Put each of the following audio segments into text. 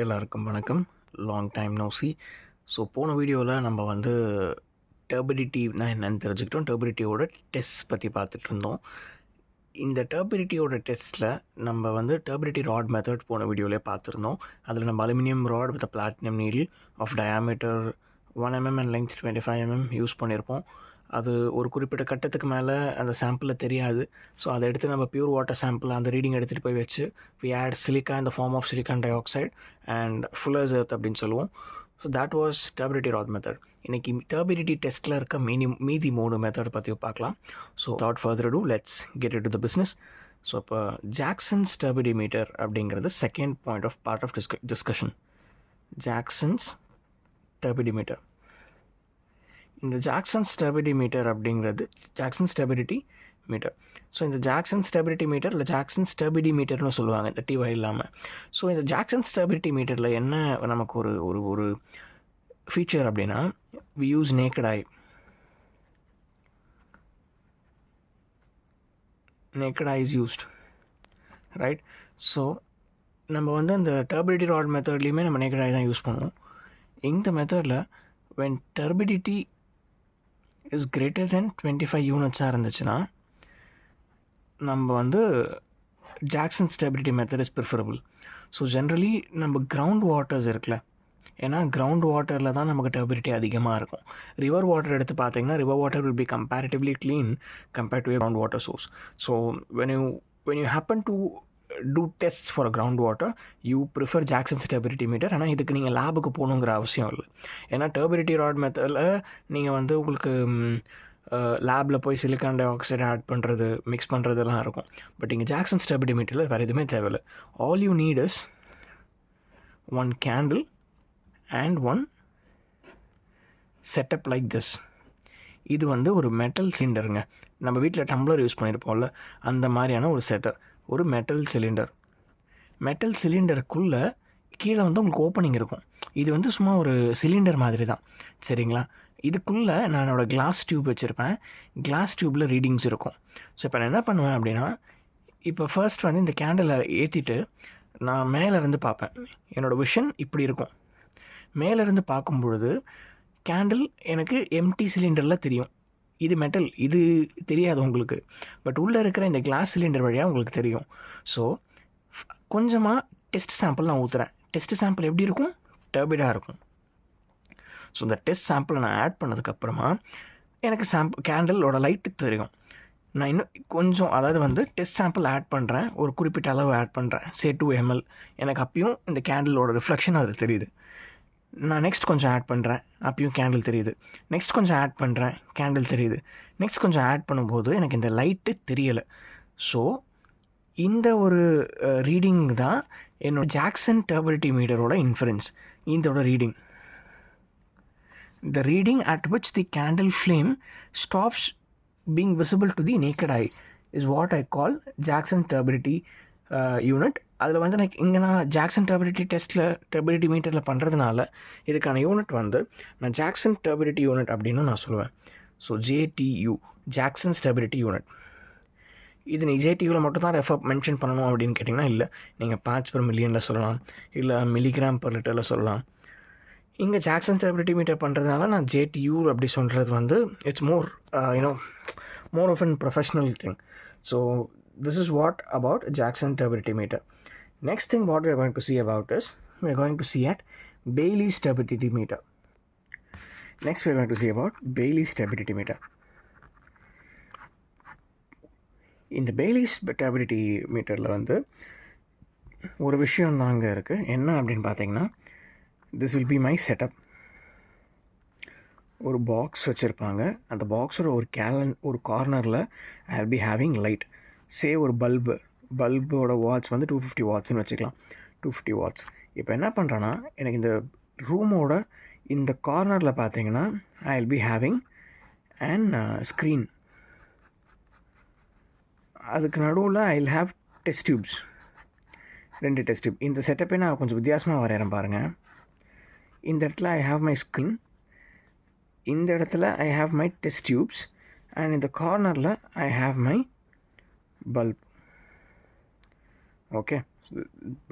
எல்லாருக்கும் வணக்கம். Long time no see. So போன வீடியோவில் நம்ம வந்து டர்பிடிட்டினா என்னன்னு தெரிஞ்சுக்கிட்டோம். டர்பிடிட்டியோட டெஸ்ட் பற்றி பார்த்துட்டு இருந்தோம். இந்த டர்பிடிட்டியோட டெஸ்ட்டில் நம்ம வந்து டர்பிடிட்டி ராட் மெத்தட் போன வீடியோவிலே பார்த்துருந்தோம். அதில் நம்ம aluminium rod with platinum needle of diameter 1 mm and length 25 mm use பண்ணியிருப்போம். அது ஒரு குறிப்பிட்ட கட்டத்துக்கு மேலே அந்த சாம்பிளில் தெரியாது. ஸோ அதை எடுத்து நம்ம பியூர் வாட்டர் சாம்பிள் அந்த ரீடிங் எடுத்துகிட்டு போய் வச்சு we add silica in the form of silicon dioxide and fuller's earth அப்படின்னு சொல்லுவோம். So that was turbidity rod method. இன்றைக்கி turbidity டெஸ்ட்டில் இருக்க மீதி 3 மெத்தட் பற்றி பார்க்கலாம். So without further ado, let's get into the business. So இப்போ ஜாக்சன்ஸ் turbidimeter அப்படிங்கிறது second point of part of discussion. Jackson's turbidimeter. இந்த ஜாக்சன்ஸ் turbidimeter அப்படிங்கிறது ஜாக்சன்ஸ் turbidity மீட்டர். ஸோ இந்த ஜாக்சன்ஸ் turbidity மீட்டர் இல்லை ஜாக்சன்ஸ் turbidimeterனு சொல்லுவாங்க, இந்த டிவை இல்லாமல். ஸோ இந்த ஜாக்சன்ஸ் turbidity மீட்டரில் என்ன நமக்கு ஒரு ஒரு ஒரு ஃபீச்சர் அப்படின்னா, we use naked eye. naked eye is used, right? So நம்ம வந்து அந்த turbidity rod மெத்தட்லேயுமே நம்ம naked eye தான் யூஸ் பண்ணுவோம். இந்த மெத்தடில் when turbidity is greater than 25 யூனிட்ஸாக இருந்துச்சுன்னா நம்ம வந்து Jackson's turbidity method is preferable. So generally நம்ம கிரவுண்ட் வாட்டர்ஸ் இருக்குல்ல, ஏன்னா கிரவுண்ட் வாட்டரில் தான் நமக்கு turbidity அதிகமாக இருக்கும். ரிவர் வாட்டர் எடுத்து பார்த்தீங்கன்னா river water will be comparatively clean compared to ground water source. So when you happen to do tests for a ground water, you prefer Jackson's turbidity meter. ஆனால் இதுக்கு நீங்கள் லேபுக்கு போகணுங்கிற அவசியம் இல்லை. ஏன்னா turbidity rod மெத்தடில் நீங்கள் வந்து உங்களுக்கு லேபில் போய் சிலிக்கான் டை ஆக்சைடு ஆட் பண்ணுறது மிக்ஸ் பண்ணுறதுலாம் இருக்கும். பட் இங்கே ஜாக்சன்ஸ் turbidity மீட்டரில் வேறு எதுவுமே தேவையில்லை. All you need is one candle and one setup like this. இது வந்து ஒரு மெட்டல் சிலிண்டருங்க. நம்ம வீட்டில் டம்ளர் யூஸ் பண்ணியிருப்போம்ல, அந்த மாதிரியான ஒரு செட்டர், ஒரு மெட்டல் சிலிண்டர். மெட்டல் சிலிண்டருக்குள்ளே கீழே வந்து உங்களுக்கு ஓப்பனிங் இருக்கும். இது வந்து சும்மா ஒரு சிலிண்டர் மாதிரி தான், சரிங்களா? இதுக்குள்ளே நான் என்னோடய கிளாஸ் டியூப் வச்சுருப்பேன். கிளாஸ் டியூப்பில் ரீடிங்ஸ் இருக்கும். ஸோ இப்போ நான் என்ன பண்ணுவேன் அப்படின்னா, இப்போ ஃபர்ஸ்ட் வந்து இந்த கேண்டிலை ஏற்றிட்டு நான் மேலேருந்து பார்ப்பேன். என்னோடய விஷன் இப்படி இருக்கும். மேலேருந்து பார்க்கும் பொழுது கேண்டில் எனக்கு எம்டி சிலிண்டரில் தெரியும். இது மெட்டல், இது தெரியாது உங்களுக்கு. பட் உள்ளே இருக்கிற இந்த கிளாஸ் சிலிண்டர் வழியாக உங்களுக்கு தெரியும். ஸோ கொஞ்சமாக டெஸ்ட் சாம்பிள் நான் ஊற்றுறேன். டெஸ்ட் சாம்பிள் எப்படி இருக்கும்? டர்பிடாக இருக்கும். ஸோ இந்த டெஸ்ட் சாம்பிளை நான் ஆட் பண்ணதுக்கப்புறமா எனக்கு கேண்டிலோட லைட்டு தெரியும். நான் இன்னும் கொஞ்சம், அதாவது வந்து டெஸ்ட் சாம்பிள் ஆட் பண்ணுறேன், ஒரு குறிப்பிட்ட அளவு ஆட் பண்ணுறேன், சே 2 ml. எனக்கு அப்பயும் இந்த கேண்டிலோட ரிஃப்ளெக்ஷன் அது தெரியுது. நான் நெக்ஸ்ட் கொஞ்சம் ஆட் பண்ணுறேன், அப்பயும் கேண்டில் தெரியுது. நெக்ஸ்ட் கொஞ்சம் ஆட் பண்ணுறேன், கேண்டில் தெரியுது. நெக்ஸ்ட் கொஞ்சம் ஆட் பண்ணும்போது எனக்கு இந்த லைட்டு தெரியலை. ஸோ இந்த ஒரு ரீடிங் தான் என்னோடய ஜாக்சன் turbidity மீட்டரோட இன்ஃபரன்ஸ். இதோட reading, the reading at which the candle flame stops being visible to the naked eye is what I call Jackson turbidity unit. அதில் வந்து நான் ஜாக்சன் turbidity டெஸ்ட்டில் turbidity மீட்டரில் பண்ணுறதுனால இதுக்கான யூனிட் வந்து நான் ஜாக்சன் turbidity யூனிட் அப்படின்னு நான் சொல்லுவேன். So JTU, Jackson's turbidity unit. இது நீ JTUவில் மட்டும் தான் மென்ஷன் பண்ணணும் அப்படின்னு கேட்டிங்கன்னா இல்லை, நீங்கள் பார்ட்ஸ் per million சொல்லலாம், இல்லை மில்லிகிராம் per liter சொல்லலாம். இங்கே ஜாக்சன் turbidity மீட்டர் பண்ணுறதுனால நான் JTU அப்படி சொல்கிறது வந்து it's more more of an professional thing. So this is what about Jackson turbidity meter. Next thing what we are going to see about is we are going to see at baylis turbidity meter. Next we are going to see about baylis turbidity meter. இந்த baylis turbidity மீட்டரில் வந்து ஒரு விஷயம் தாங்க இருக்குது. என்ன அப்படின்னு பார்த்தீங்கன்னா, this will be my setup. ஒரு பாக்ஸ் வச்சுருப்பாங்க. அந்த பாக்ஸோட ஒரு கார்னரில் I will be having light. Say ஒரு பல்போட வாட்ஸ் வந்து 250 வாட்ஸ்ன்னு வச்சுக்கலாம். 250 வாட்ஸ். இப்போ என்ன பண்ணுறேன்னா, எனக்கு இந்த ரூமோட இந்த கார்னரில் பார்த்தீங்கன்னா ஐ will be having and screen. அதுக்கு நடுவில் I will have test tubes, 2 test tube. இந்த செட்டப்பே நான் கொஞ்சம் வித்தியாசமாக வரைகிறேன் பாருங்கள். இந்த இடத்துல ஐ ஹாவ் மை ஸ்க்ரீன், இந்த இடத்துல I have my test tubes, and இந்த கார்னரில் I have my bulb. Okay,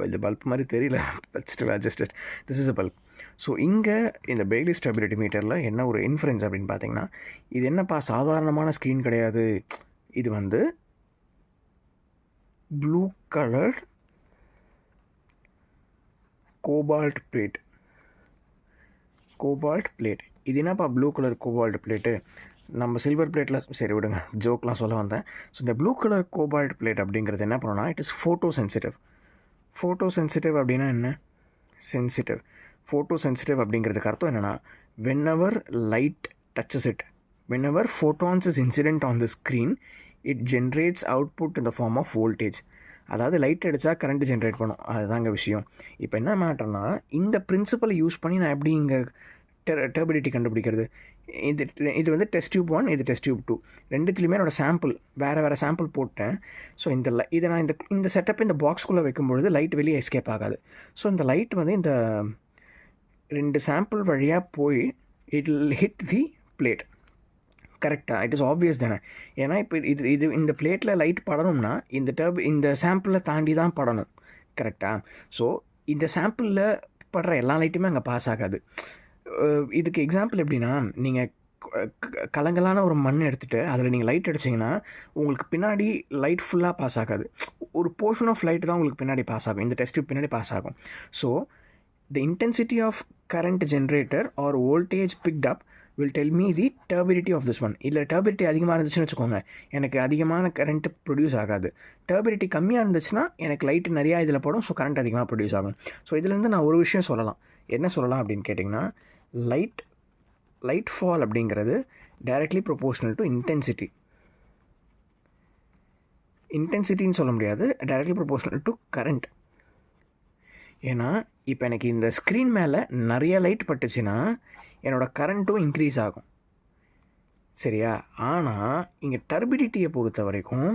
இந்த பல்ப் மாதிரி தெரியல, but still adjusted. This is a bulb. So இங்கே இந்த baylis turbidity மீட்டரில் என்ன ஒரு இன்ஃபரன்ஸ் அப்படின்னு பார்த்தீங்கன்னா, இது என்னப்பா சாதாரணமான ஸ்க்ரீன் கிடையாது, இது வந்து ப்ளூ கலர் கோபால்ட் பிளேட். இது என்னப்பா ப்ளூ கலர் கோபால்ட் பிளேட்டு, நம்ம சில்வர் பிளேட்டில் சரி விடுங்க, ஜோக்லாம் சொல்ல வந்தேன். ஸோ இந்த ப்ளூ கலர் கோபால்ட் பிளேட் அப்படிங்கிறது என்ன பண்ணோன்னா, இட் இஸ் ஃபோட்டோ சென்சிட்டிவ் அப்படின்னா என்ன, ஃபோட்டோ சென்சிட்டிவ் அப்படிங்கிறதுக்கு அர்த்தம் என்னென்னா, whenever light touches it, whenever photons is incident on the screen, it generates output in the form of voltage. அதாவது லைட் அடித்தா கரண்ட் ஜென்ரேட் பண்ணும், அதுதாங்க விஷயம். இப்போ என்ன மேட்டர்னா, இந்த பிரின்சிபலை யூஸ் பண்ணி நான் எப்படி இங்கே டர்பிடிட்டி கண்டுபிடிக்கிறது. இது வந்து டெஸ்ட் டியூப் 1, இது டெஸ்ட் டியூப் 2, ரெண்டுத்துலேயுமே என்னோடய சாம்பிள் வேறு சாம்பிள் போட்டேன். ஸோ இதை நான் இந்த செட்டப் இந்த பாக்ஸ்குள்ளே வைக்கும்பொழுது லைட் வெளியே எஸ்கேப் ஆகாது. ஸோ இந்த லைட் வந்து இந்த 2 சாம்பிள் வழியாக போய் it will hit the plate. கரெக்டாக? இட் இஸ் ஆப்வியஸ் தானே. ஏன்னா இப்போ இது இந்த பிளேட்டில் லைட் படணும்னா இந்த சாம்பிளில் தாண்டி தான் படணும். கரெக்டாக? ஸோ இந்த சாம்பிளில் படுற எல்லா லைட்டுமே அங்கே பாஸ் ஆகாது. இதுக்கு எக்ஸாம்பிள் எப்படின்னா, நீங்கள் கலங்கலான ஒரு மண் எடுத்துகிட்டு அதில் நீங்கள் லைட் அடிச்சிங்கன்னா உங்களுக்கு பின்னாடி லைட் ஃபுல்லாக பாஸ் ஆகாது. ஒரு போர்ஷன் ஆஃப் லைட் தான் உங்களுக்கு பின்னாடி பாஸ் ஆகும், இந்த டெஸ்ட் டியூப் பின்னாடி பாஸ் ஆகும். So the intensity of current generator or voltage picked up will tell me the turbidity of this one. இல்லை turbidity அதிகமாக இருந்துச்சுன்னு வச்சுக்கோங்க, எனக்கு அதிகமான கரண்ட் ப்ரொடியூஸ் ஆகாது. turbidity கம்மியாக இருந்துச்சுன்னா எனக்கு லைட் நிறையா இதில் படும், ஸோ கரண்ட் அதிகமாக ப்ரொடியூஸ் ஆகும். ஸோ இதுலேருந்து நான் ஒரு விஷயம் சொல்லலாம். என்ன சொல்லலாம் அப்படின்னு கேட்டிங்கன்னா, லைட் ஃபால் அப்படிங்கிறது டைரக்ட்லி ப்ரொபோர்ஷனல் டு இன்டென்சிட்டின்னு சொல்ல முடியாது, டைரக்ட்லி ப்ரொபோர்ஷனல் டு கரண்ட். ஏன்னா இப்போ எனக்கு இந்த ஸ்க்ரீன் மேலே நிறைய லைட் பட்டுச்சுன்னா என்னோடய கரண்ட்டும் இன்க்ரீஸ் ஆகும், சரியா? ஆனால் இங்கே டர்பிடிட்டியை பொறுத்த வரைக்கும்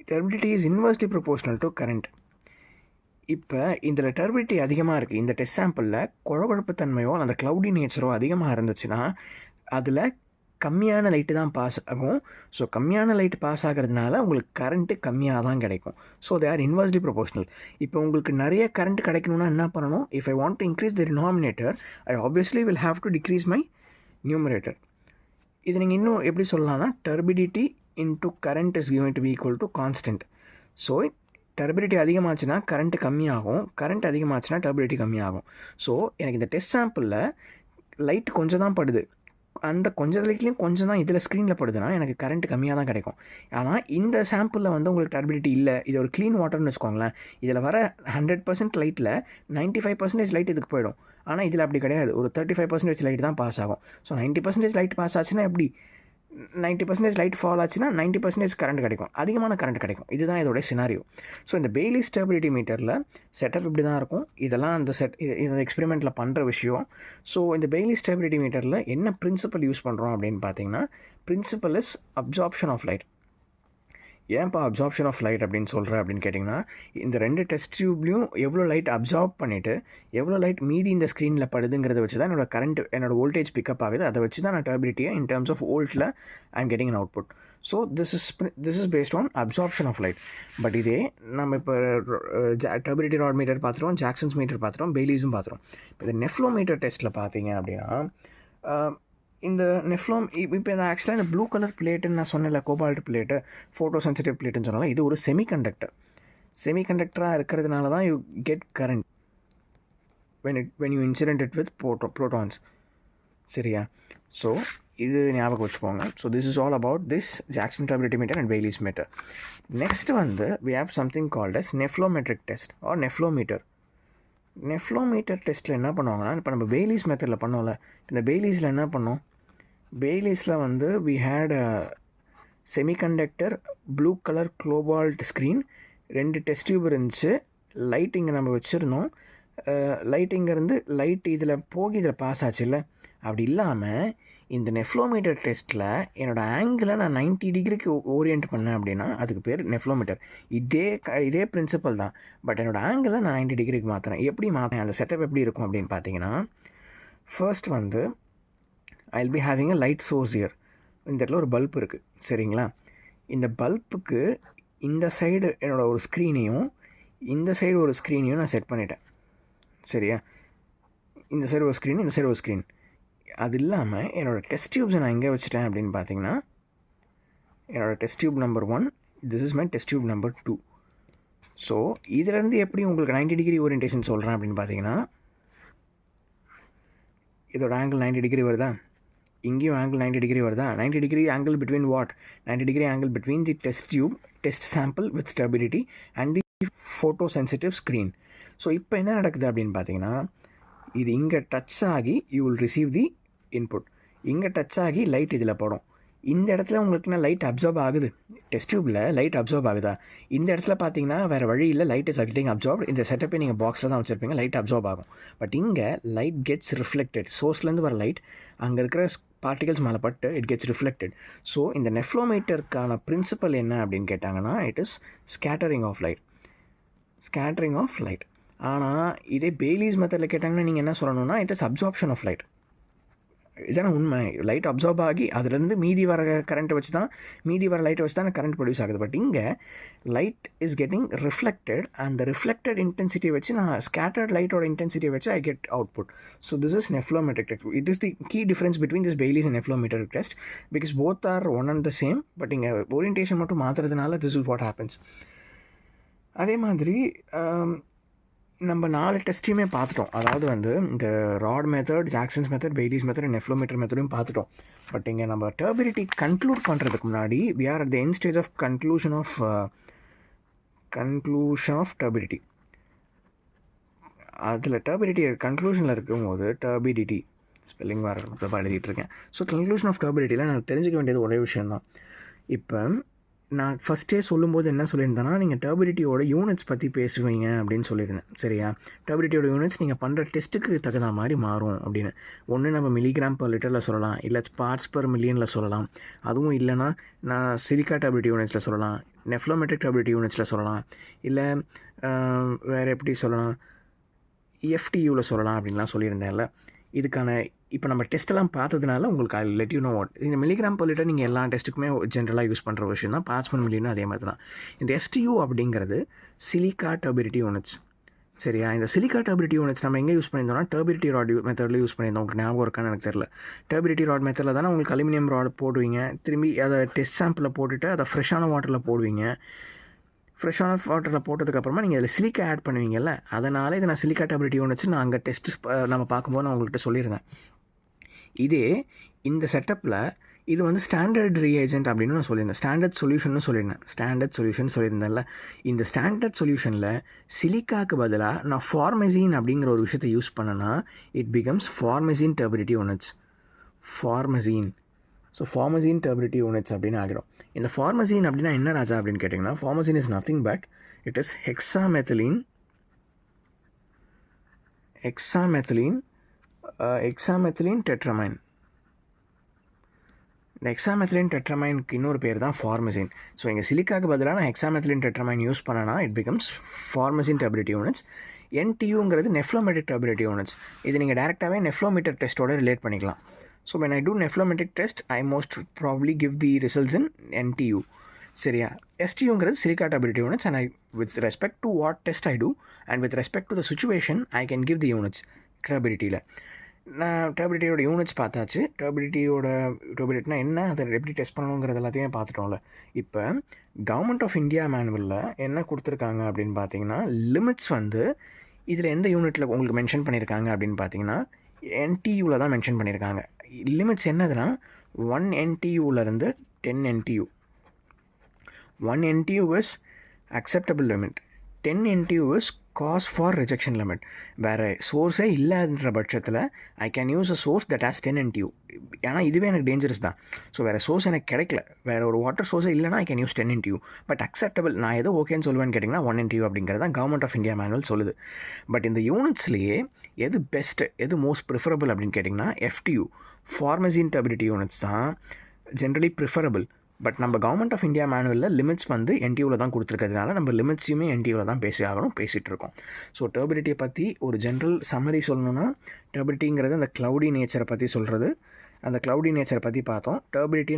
turbidity is inversely proportional to current. இப்போ இதில் டர்பிடிட்டி அதிகமாக இருக்குது, இந்த டெஸ்ட் சாம்பிளில் குழப்பத்தன்மையோ அந்த க்ளவுடி நேச்சரோ அதிகமாக இருந்துச்சுன்னா அதில் கம்மியான லைட்டு தான் பாஸ் ஆகும். ஸோ கம்மியான லைட் பாஸ் ஆகிறதுனால உங்களுக்கு கரண்ட்டு கம்மியாக தான் கிடைக்கும். So they are inversely proportional. இப்போ உங்களுக்கு நிறைய கரண்ட் கிடைக்கணும்னா என்ன பண்ணணும்? If I want to increase the denominator, I obviously will have to decrease my numerator. இது நீங்கள் இன்னும் எப்படி சொல்லலாம்னா, turbidity into current is given to be equal to constant. So turbidity அதிகமாச்சுன்னா கரண்ட்டு கம்மியாகும், கரண்ட் அதிகமாச்சுன்னா டர்பிடிட்டி கம்மியாகும். ஸோ எனக்கு இந்த டெஸ்ட் சாம்பிளில் லைட் கொஞ்சம் தான் படுது, அந்த கொஞ்சம் லைட்லேயும் கொஞ்சம் தான் இதில் ஸ்க்ரீனில் படுதுன்னா எனக்கு கரண்ட் கம்மியாக தான் கிடைக்கும். ஆனால் இந்த சாம்பிளில் வந்து உங்களுக்கு டர்பிடிட்டி இல்லை, இது ஒரு க்ளீன் வாட்டர்னு வச்சுக்கோங்களேன், இதில் வர 100% லைட்டில் 95% லைட் இதுக்கு போயிடும். ஆனால் இதில் அப்படி கிடையாது, ஒரு 35% லைட் தான் பாஸ் ஆகும். ஸோ 90% லைட் பாஸ் ஆச்சுன்னா எப்படி, 90% லைட் ஃபால் ஆச்சுன்னா 90% கரண்ட் கிடைக்கும், அதிகமான கரண்ட் கிடைக்கும். இதுதான் இதோட சினாரியோ. ஸோ இந்த baylis turbidity மீட்டரில் செட்டப் இப்படி தான் இருக்கும். இதெல்லாம் அந்த இந்த எக்ஸ்பெரிமெண்ட்டில் பண்ணுற விஷயம். ஸோ இந்த baylis turbidity மீட்டரில் என்ன பிரின்சிபல் யூஸ் பண்ணுறோம் அப்படின்னு பார்த்தீங்கன்னா, principle is absorption of light. ஏன்ப்பா அப்சார்ப்ஷன் ஆஃப் லைட் அப்படின்னு சொல்கிறேன் அப்படின்னு கேட்டிங்கன்னா, இந்த 2 டெஸ்ட் டியூப்லேயும் எவ்வளோ லைட் அப்சார்ப் பண்ணிவிட்டு எவ்வளோ லைட் மீதி இந்த ஸ்க்ரீனில் படுதுங்கிறத வச்சு தான் என்னோட வோல்டேஜ் பிக்கப் ஆகுது. அதை வச்சு தான் நான் டர்பிடிட்டியை இன் டர்ம்ஸ் ஆஃப் வோல்ட்டில் I am getting an output. So this is based on absorption of light. But இதே நம்ம இப்போ டர்பிடிட்டி ராட் மீட்டர் பார்த்துருவோம், ஜாக்சன்ஸ் மீட்டர் பார்த்துருவோம், பெய்லிஸும் பார்த்துருவோம். இப்போ இந்த நெஃப்லோமீட்டர் டெஸ்ட்டில் பார்த்தீங்க அப்படின்னா, இந்த இப்போ இந்த ஆக்சுவலாக இந்த ப்ளூ கலர் பிளேட்டுன்னு நான் சொன்னேன்ல, கோபால்ட் பிளேட்டு, ஃபோட்டோ சென்சிட்டிவ் பிளேட்டுன்னு சொன்னால, இது ஒரு செமிகண்டக்டராக இருக்கிறதுனால தான் you get current when you incident it with protons. சரியா? ஸோ இது ஞாபகம் வச்சுக்கோங்க. So this is all about this Jackson turbidity meter and baylis meter. Next வந்து we have something called as nephlometric test or nephlometer. டெஸ்ட்டில் என்ன பண்ணுவாங்கன்னா, இப்போ நம்ம baylis மெத்தடில் பண்ணோம்ல, இந்த baylisல என்ன பண்ணோம், baylisல வந்து we had a semiconductor blue color cobalt screen, 2 test tube இருந்துச்சு, லைட் இங்கே நம்ம வச்சுருந்தோம், லைட் இங்கேருந்து லைட் இதில் போகி இதில் பாஸ் ஆச்சு இல்லை. அப்படி இல்லாமல் இந்த நெஃப்லோமீட்டர் டெஸ்ட்டில் என்னோடய ஆங்கிளை நான் 90 டிகிரிக்கு ஓரியன்ட் பண்ணேன் அப்படின்னா அதுக்கு பேர் நெஃப்லோமீட்டர். இதே பிரின்சிபல் தான், பட் என்னோடய ஆங்கிளை நான் 90 டிகிரிக்கு மாற்றுறேன். எப்படி மாற்றேன், அந்த செட்டப் எப்படி இருக்கும் அப்படின்னு பார்த்தீங்கன்னா, ஃபர்ஸ்ட் வந்து ஐ will be having a light source year. இந்த இடத்துல ஒரு பல்ப் இருக்குது, சரிங்களா? இந்த பல்ப்புக்கு இந்த சைடு என்னோடய ஒரு ஸ்க்ரீனையும் இந்த சைடு ஒரு ஸ்க்ரீனையும் நான் செட் பண்ணிட்டேன். சரியா? இந்த சைடு ஒரு ஸ்க்ரீன், இந்த சைடு ஒரு ஸ்க்ரீன். அது இல்லாமல் என்னோடய டெஸ்ட் டியூப்ஸை நான் எங்கே வச்சுட்டேன் அப்படின்னு பார்த்தீங்கன்னா, என்னோடய test tube number 1, this is my test tube number 2. So இதிலேருந்து எப்படி உங்களுக்கு 90 டிகிரி ஓரியன்டேஷன் சொல்கிறேன் அப்படின்னு பார்த்தீங்கன்னா, இதோட ஆங்கிள் 90 டிகிரி வருதா, இங்கேயும் ஆங்கிள் 90 டிகிரி வருதா. 90 degree angle between what? 90 degree angle between the test tube, test sample with turbidity and the photo sensitive screen. So இப்போ என்ன நடக்குது அப்படின்னு பார்த்தீங்கன்னா, இது இங்கே டச் ஆகி you will receive the input. இங்கே டச் ஆகி லைட் இதில் படும். இந்த இடத்துல உங்களுக்கு லைட் அப்சார்ப் ஆகுது. டெஸ்ட் டியூப்பில் லைட் அப்சார்ப் ஆகுதா? இந்த இடத்துல பார்த்தீங்கன்னா வேறு வழி இல்லை, லைட் இஸ் கெட்டிங் அப்சார்ப். இந்த செட்டப்பை நீங்கள் பாக்ஸில் தான் வச்சுருப்பீங்க, லைட் அப்சார்ப் ஆகும். பட் இங்கே லைட் கெட்ஸ் ரிஃப்ளெக்டட். சோர்ஸ்லேருந்து வர லைட் அங்கே இருக்கிற பார்ட்டிகல்ஸ் மேலே பட்டு இட் கெட்ஸ் ரிஃப்ளெக்டட். ஸோ இந்த நெஃப்லோமீட்டருக்கான பிரின்சிபல் என்ன அப்படின்னு கேட்டாங்கன்னா, it is scattering of light. Scattering of light. ஆனால் இதே பேலிஸ் மெத்தடில் கேட்டாங்கன்னா நீங்கள் என்ன சொல்லணும்னா, it is absorption of light. இதான உண்மை. லைட் அப்சார்ப் ஆகி அதுலேருந்து மீதி வர கரண்ட்டை வச்சு தான், மீதி வர லைட்டை வச்சு தான் கரண்ட் ப்ரொடியூஸ் ஆகுது. பட் இங்கே லைட் இஸ் கெட்டிங் ரிஃப்ளெக்டட். அந்த ரிஃப்ளெக்டட் இன்டென்சிட்டியை வச்சு நான் ஸ்கேட்டர்ட் லைட்டோட இன்டென்சிட்டியை வச்சு I get output. So this is nephelometric test. It is the key difference between this Baylis and nephelometric test, because both are one and the same. But இங்கே orientation மட்டும் மாற்றுறதுனால திஸ் இஸ் வாட் ஹேப்பன்ஸ். அதே மாதிரி நம்ம 4 டெஸ்ட்டையுமே பார்த்துட்டோம். அதாவது இந்த rod method, Jackson's method, Bayliss method, நெஃப்லோமீட்டர் மெத்தடையும் பார்த்துட்டோம். பட் இங்கே நம்ம டர்பிடிட்டி கன்க்ளூட் பண்ணுறதுக்கு முன்னாடி we are at the end stage of conclusion of turbidity. அதில் டர்பிடிட்டி கன்க்ளூஷனில் இருக்கும்போது டர்பிடிட்டி ஸ்பெல்லிங் வர எழுதிட்டுருக்கேன். ஸோ கன்க்ளூஷன் ஆஃப் டர்பிடிட்டியில் நான் தெரிஞ்சுக்க வேண்டியது ஒரே விஷயந்தான். இப்போ நான் ஃபஸ்ட்டே சொல்லும்போது என்ன சொல்லியிருந்தேன்னா, நீங்கள் டர்பிடிட்டியோட யூனிட்ஸ் பற்றி பேசுவீங்க அப்படின்னு சொல்லியிருந்தேன். சரியா? டர்பிடிட்டியோட யூனிட்ஸ் நீங்கள் பண்ணுற டெஸ்ட்டுக்கு தகுந்த மாதிரி மாறும் அப்படின்னு. ஒன்று நம்ம மில்லிகிராம் பர் லிட்டரில் சொல்லலாம், இல்லை பார்ட்ஸ் பர் மில்லியனில் சொல்லலாம். அதுவும் இல்லைனா நான் சிலிக்கா டர்பிடிட்டி யூனிட்ஸில் சொல்லலாம், நெஃப்லோமெட்ரிக் டர்பிடிட்டி யூனிட்ஸில் சொல்லலாம், இல்லை வேறு எப்படி சொல்லலாம், எஃப்டியூவில் சொல்லலாம் அப்படின்லாம் சொல்லியிருந்தேன்ல. இதுக்கான இப்போ நம்ம டெஸ்ட்டெல்லாம் பார்த்ததுனால உங்களுக்கு I let you know what. இந்த மில்லிகிராம் பர் லிட்டர் நீங்கள் எல்லா டெஸ்ட்டுக்குமே ஜென்ரலாக யூஸ் பண்ணுற விஷயம் தான். பார்ட்ஸ் பர் மில்லியனும் அதே மாதிரி தான். இந்த எஸ்டியூ அப்படிங்கிறது சிலிக்கா டர்பிடிட்டி யூனிட்ஸ். சரியா? இந்த சிலிக்கா டர்பிடிட்டி யூனிட்ஸ் நம்ம எங்கே யூஸ் பண்ணியிருந்தோம்னா, டர்பிடிட்டி ராட் மெத்தடில் யூஸ் பண்ணியிருந்தோம். உங்களுக்கு ஞாபகம் இருக்கான்னு எனக்கு தெரியல. டர்பிடிட்டி ராட் மெத்தடில் தானே உங்களுக்கு அலுமினியம் ராட் போடுவீங்க, திரும்பி அதை டெஸ்ட் சாம்பிளில் போட்டுட்டு அதை ஃப்ரெஷ்ஷான வாட்டரில் போடுவீங்க. ஃப்ரெஷ்ஷான வாட்டரில் போட்டதுக்கப்புறமா நீங்கள் அதில் சிலிக்கா ஆட் பண்ணுவீங்கல்ல, அதனால் இதை நான் சிலிக்கா டர்பிடிட்டி யூனிட்ஸ் நான் அங்கே டெஸ்ட் நம்ம பார்க்கும்போது நான் உங்கள்கிட்ட சொல்லியிருந்தேன். இதே இந்த செட்டப்பில் இது ஸ்டாண்டர்ட் ரியேஜென்ட் அப்படின்னு நான் சொல்லியிருந்தேன். ஸ்டாண்டர்ட் சொல்யூஷன் சொல்லியிருந்தேன்ல. இந்த ஸ்டாண்டர்ட் சொல்யூஷனில் சிலிக்காவுக்கு பதிலாக நான் ஃபார்மசின் அப்படிங்கிற ஒரு விஷயத்தை யூஸ் பண்ணேன்னா it becomes formazin turbidity units. Formazin turbidity units அப்படின்னு ஆகிடும். இந்த ஃபார்மசின் அப்படின்னா என்ன ராஜா அப்படின்னு கேட்டிங்கன்னா, formazin is nothing but it is hexamethylene tetramine. இந்த ஹெக்ஸாமெத்திலின் டெட்ரமைனுக்கு இன்னொரு பேர் தான் ஃபார்மசின். ஸோ எங்கள் சிலிக்காவுக்கு பதிலாக நான் ஹெக்ஸாமெத்திலின் டெட்ரமைன் யூஸ் பண்ணனா it becomes formazin turbidity units. NTUங்கிறது நெஃப்லோமெட்ரிக் டர்பிடிட்டி யூனிட்ஸ். இது நீங்கள் டேரெக்டாகவே நெஃப்லோமீட்டர் டெஸ்ட்டோட ரிலேட் பண்ணிக்கலாம். So when I do nephelometric test I most probably give the results in NTU. சரியா? STUங்கிறது silica turbidity units and with respect to what test I do and with respect to the situation I can give the units டர்பிடிட்டியில். நான் டர்பிடிட்டியோட units பார்த்தாச்சு. டர்பிடிட்டினா என்ன, அதை எப்படி test பண்ணணுங்கிறது எல்லாத்தையுமே பார்த்துட்டோம்ல. இப்போ கவர்மெண்ட் ஆஃப் இந்தியா மேனுவலில் என்ன கொடுத்துருக்காங்க அப்படின்னு பார்த்தீங்கன்னா, லிமிட்ஸ் இதில் எந்த யூனிட்டில் உங்களுக்கு மென்ஷன் பண்ணியிருக்காங்க அப்படின்னு பார்த்தீங்கன்னா NTUவில் தான் மென்ஷன் பண்ணியிருக்காங்க. லிமிட்ஸ் என்னதுன்னா 1 NTUலேருந்து 10 NTU. 1 NTU is acceptable limit, 10 NTU is cause for rejection limit. வேறு சோர்ஸே இல்லைன்ற பட்சத்தில் I can use a source that has 10 NTU. ஏன்னா இதுவே எனக்கு டேஞ்சரஸ் தான். ஸோ வேறு சோர்ஸ் எனக்கு கிடைக்கல, வேறு ஒரு வாட்டர் சோர்ஸே இல்லைனா I can use 10 NTU. But acceptable நான் எதோ ஓகேன்னு சொல்லுவேன்னு கேட்டிங்கன்னா 1 NTU அப்படிங்கிறது தான் கவர்மெண்ட் ஆஃப் இந்தியா மேனுவல் சொல்லுது. பட் இந்த யூனிட்ஸ்லேயே எது பெஸ்ட்டு, எது மோஸ்ட் ப்ரிஃபரபிள் அப்படின்னு கேட்டிங்கன்னா FTU, ஃபார்மசின் டர்பிடிட்டி யூனிட்ஸ் தான் ஜென்ரலி ப்ரிஃபரபிள். பட் நம்ம கவர்மெண்ட் ஆஃப் இந்தியா மேனுவலில் லிமிட்ஸ் NTUவில் தான் கொடுத்துருக்கிறதுனால நம்ம லிமிட்ஸையுமே NTUவில் தான் பேசிகிட்டு இருக்கோம். ஸோ டர்பிடிட்டியை பற்றி ஒரு ஜென்ரல் சம்மரி சொல்லணும்னா, டர்பிடிட்டிங்கிறது அந்த க்ளவுடி நேச்சரை பற்றி சொல்கிறது. அந்த க்ளவுடி நேச்சரை பற்றி பார்த்தோம். டர்பிடிட்டி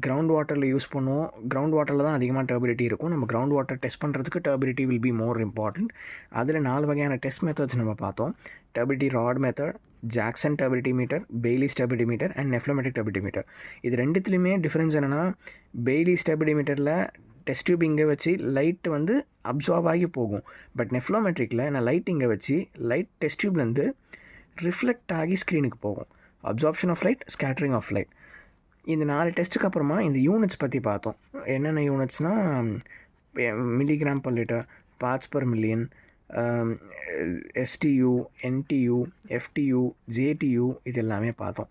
கிரவுண்ட் வாட்டரில் யூஸ் பண்ணுவோம். கிரவுண்ட் வாட்டரில் தான் அதிகமாக டர்பிடிட்டி இருக்கும். நம்ம கிரவுண்ட் வாட்டர் டெஸ்ட் பண்ணுறதுக்கு turbidity will be more important. அதில் 4 வகையான டெஸ்ட் மெத்தட்ஸ் நம்ம பார்த்தோம். Turbidity rod method, Jackson turbidimeter, Baylis turbidimeter and nephelometric turbidimeter. இது ரெண்டுத்துலேயுமே டிஃப்ரென்ஸ் என்னென்னா, பெய்லிஸ் டர்பிடிமீட்டரில் டெஸ்ட் டியூப் இங்கே வச்சு லைட் வந்து அப்சார்ப் ஆகி போகும். பட் நெஃப்லோமெட்ரிக்கில் நான் லைட் இங்கே வச்சு லைட் டெஸ்ட் டியூப்லேருந்து ரிஃப்ளெக்ட் ஆகி ஸ்க்ரீனுக்கு போகும். Absorption of light, scattering of light. இந்த 4 டெஸ்ட்டுக்கு அப்புறமா இந்த யூனிட்ஸ் பற்றி பார்த்தோம். என்னென்ன யூனிட்ஸ்னால் milligram per litre, parts per million, STU, NTU, FTU, JTU, இது எல்லாமே பார்த்தோம்.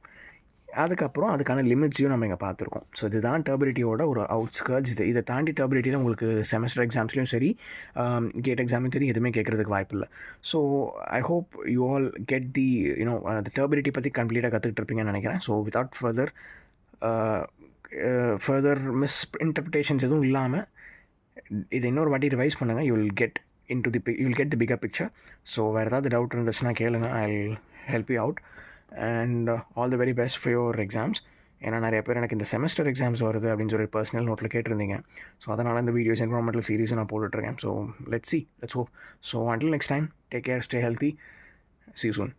அதுக்கப்புறம் அதுக்கான லிமிட்ஸையும் நம்ம இங்கே பார்த்துருக்கோம். ஸோ இதுதான் டர்பிடிட்டியோட ஒரு அவுட்ஸ்கர்ட்ஸ். இதை தாண்டி டர்பிடிட்டியில் உங்களுக்கு செமஸ்டர் எக்ஸாம்ஸ்லையும் சரி, கேட் எக்ஸாம்லையும் சரி, எதுவுமே கேட்குறதுக்கு வாய்ப்பு இல்லை. So I hope you all get the அந்த டர்பிடிட்டி பற்றி கம்ப்ளீட்டாக கற்றுக்கிட்டு இருப்பீங்கன்னு நினைக்கிறேன். ஸோ வித்தவுட் ஃபர்தர் மிஸ்இன்டர்பிரேஷன்ஸ் எதுவும் இல்லாமல் இதை இன்னொரு வாட்டி ரிவைஸ் பண்ணுங்கள். You will get the bigger picture. So வேறு ஏதாவது டவுட் இருந்துச்சுன்னா கேளுங்க. I will help you out and all the very best for your exams. ஏன்னா நிறைய பேர் எனக்கு இந்த செமஸ்டர் எக்ஸாம்ஸ் வருது அப்படின்னு சொல்லி பர்சனல் நோட்டில் கேட்டிருந்தீங்க. ஸோ அதனால் இந்த வீடியோஸ் என்வரான்மெண்டல் சீரீஸும் நான் போட்டுட்ருக்கேன். So let's hope. So until next time, take care, stay healthy, see you soon.